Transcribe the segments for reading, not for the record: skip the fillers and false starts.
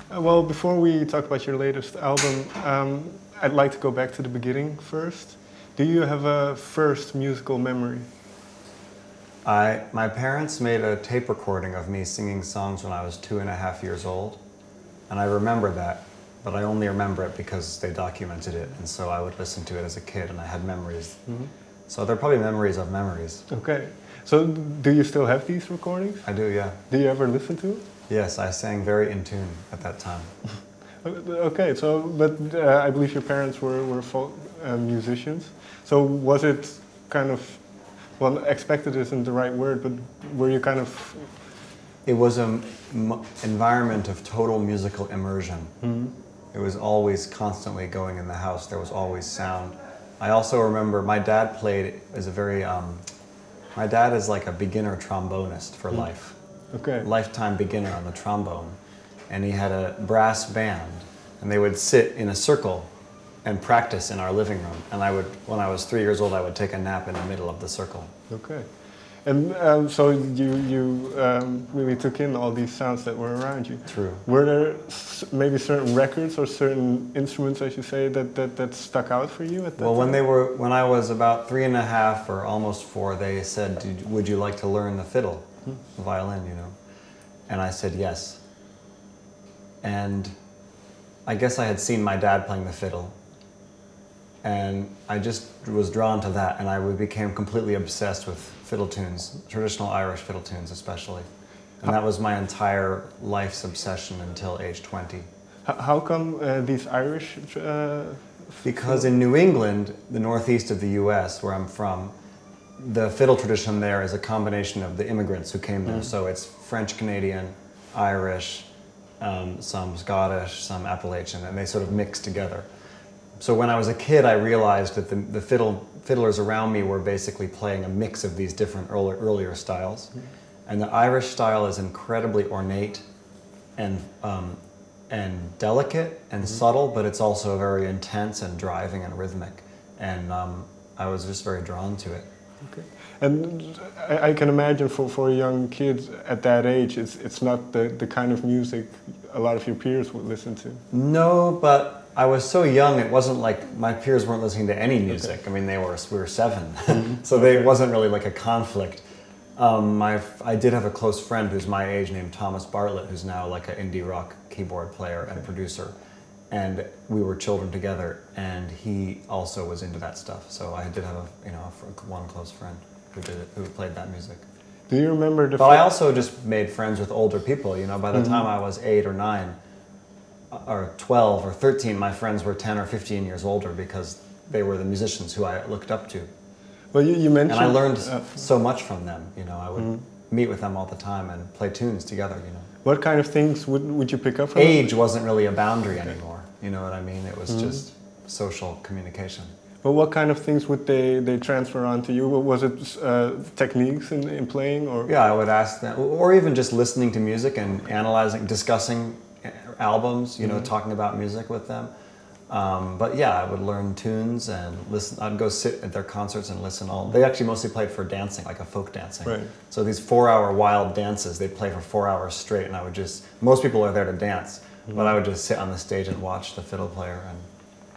Well, before we talk about your latest album, I'd like to go back to the beginning first. Do you have a first musical memory? My parents made a tape recording of me singing songs when I was 2.5 years old, and I remember that, but I only remember it because they documented it, and so I would listen to it as a kid, and I had memories. Mm-hmm. So they're probably memories of memories. Okay. So do you still have these recordings? I do, yeah. Do you ever listen to it? Yes, I sang very in tune at that time. Okay, so, but I believe your parents were folk musicians. So was it kind of, well, expected isn't the right word, but were you kind of... It was an environment of total musical immersion. Mm-hmm. It was always constantly going in the house. There was always sound. I also remember my dad played as a very... my dad is like a beginner trombonist for life. Okay. Lifetime beginner on the trombone. And he had a brass band, and they would sit in a circle and practice in our living room. And I would, when I was 3 years old, I would take a nap in the middle of the circle. Okay. And so you really took in all these sounds that were around you. True. Were there maybe certain records or certain instruments, I should say, that stuck out for you at that time? When I was about 3.5 or almost 4, they said, would you like to learn the fiddle, the violin, you know? And I said yes. And I guess I had seen my dad playing the fiddle. And I just was drawn to that, and I became completely obsessed with fiddle tunes, traditional Irish fiddle tunes especially. And that was my entire life's obsession until age 20. How come these Irish? Because in New England, the northeast of the US, where I'm from, the fiddle tradition there is a combination of the immigrants who came there. So it's French-Canadian, Irish, some Scottish, some Appalachian, and they sort of mix together. So when I was a kid, I realized that the fiddlers around me were basically playing a mix of these different earlier styles. And the Irish style is incredibly ornate and delicate and subtle, but it's also very intense and driving and rhythmic. And I was just very drawn to it. Okay. And I can imagine for a young kid at that age, it's not the kind of music a lot of your peers would listen to. No, but I was so young, it wasn't like my peers weren't listening to any music. Okay. I mean, we were 7, so it wasn't really like a conflict. I did have a close friend who's my age named Thomas Bartlett, who's now like an indie rock keyboard player and producer. And we were children together, and he also was into that stuff. So I did have one close friend who played that music. Do you remember the? But I also just made friends with older people. You know, by the time I was 8 or 9, or 12 or 13, my friends were 10 or 15 years older because they were the musicians who I looked up to. Well, you mentioned... And I learned so much from them, you know. I would meet with them all the time and play tunes together, you know. What kind of things would you pick up from Age wasn't really a boundary anymore, you know what I mean? It was just social communication. Well, what kind of things would they transfer on to you? Was it techniques in playing? Or? Yeah, I would ask them, or even just listening to music and analyzing, discussing albums, you know, talking about music with them. But yeah, I would learn tunes and listen. I'd go sit at their concerts and listen. They actually mostly played for dancing, like a folk dancing. Right. So these 4-hour wild dances, they'd play for 4 hours straight, and I would most people are there to dance, but I would just sit on the stage and watch the fiddle player and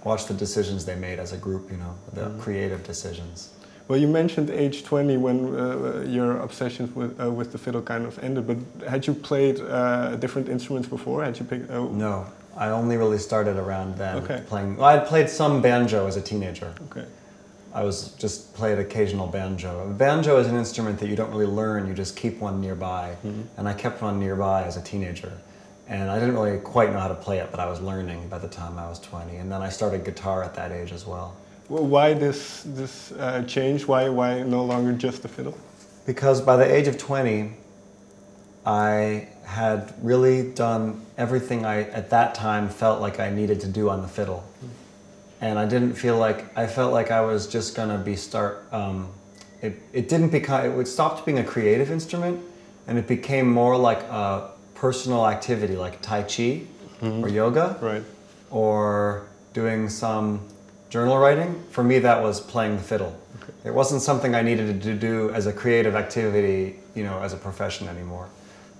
watch the decisions they made as a group, you know, the creative decisions. Well, you mentioned age 20 when your obsession with the fiddle kind of ended, but had you played different instruments before? Had you picked? No, I only really started around then playing. Well, I had played some banjo as a teenager. Okay. I just played occasional banjo. Banjo is an instrument that you don't really learn, you just keep one nearby. And I kept one nearby as a teenager. And I didn't really quite know how to play it, but I was learning by the time I was 20. And then I started guitar at that age as well. Well, why this change? Why no longer just the fiddle? Because by the age of 20, I had really done everything I, at that time, felt like I needed to do on the fiddle. And I felt like I was just gonna it stopped being a creative instrument, and it became more like a personal activity, like Tai Chi or yoga, right, or doing some journal writing. For me, that was playing the fiddle. Okay. It wasn't something I needed to do as a creative activity, you know, as a profession anymore.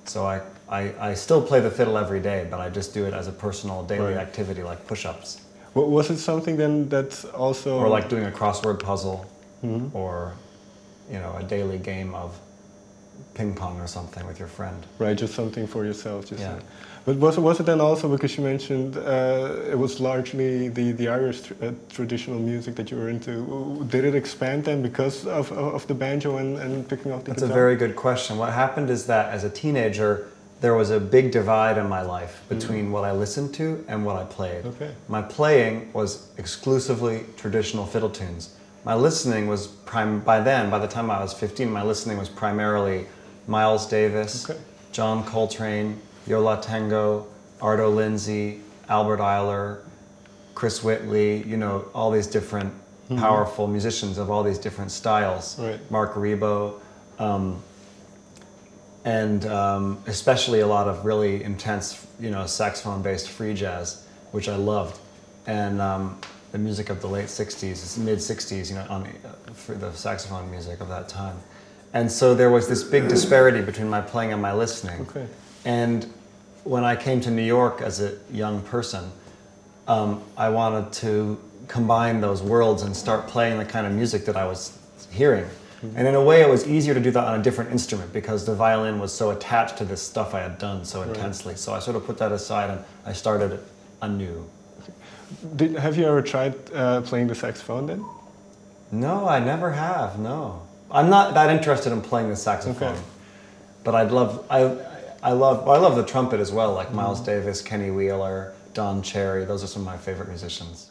So I still play the fiddle every day, but I just do it as a personal daily Right. activity, like push-ups. Was it something then that's also... Or like doing a crossword puzzle, or, you know, a daily game of ping pong or something with your friend. Right, just something for yourself. Just Yeah. But was it then also, because you mentioned it was largely the Irish traditional music that you were into, did it expand then because of the banjo and picking up the That's guitar? a very good question. What happened is that as a teenager, there was a big divide in my life between what I listened to and what I played. Okay. My playing was exclusively traditional fiddle tunes. My listening was, by the time I was 15, my listening was primarily Miles Davis, John Coltrane, Yo La Tengo, Ardo Lindsay, Albert Eiler, Chris Whitley, you know, all these different powerful musicians of all these different styles. Right. Mark Ribot, and especially a lot of really intense, you know, saxophone-based free jazz, which I loved, and the music of the late '60s, mid-'60s, you know, for the saxophone music of that time. And so there was this big disparity between my playing and my listening. Okay. And when I came to New York as a young person, I wanted to combine those worlds and start playing the kind of music that I was hearing. And in a way, it was easier to do that on a different instrument because the violin was so attached to this stuff I had done so intensely. So I sort of put that aside and I started anew. Have you ever tried playing the saxophone then? No, I never have, no. I'm not that interested in playing the saxophone. Okay. But I love the trumpet as well, like Miles Davis, Kenny Wheeler, Don Cherry. Those are some of my favorite musicians.